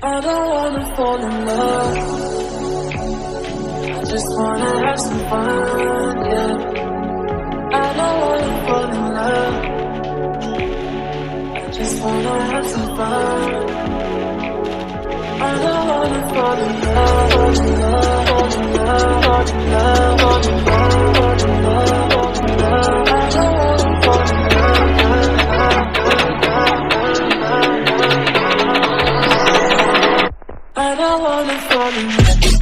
I don't wanna fall in love. I just wanna have some fun, yeah. I don't wanna fall in love. I just wanna have some fun. I don't wanna fall in love, fall in love, fall in love, fall in love, fall in love, fall in love, fall in love. I don't wanna fall in love. I don't wanna fall in love.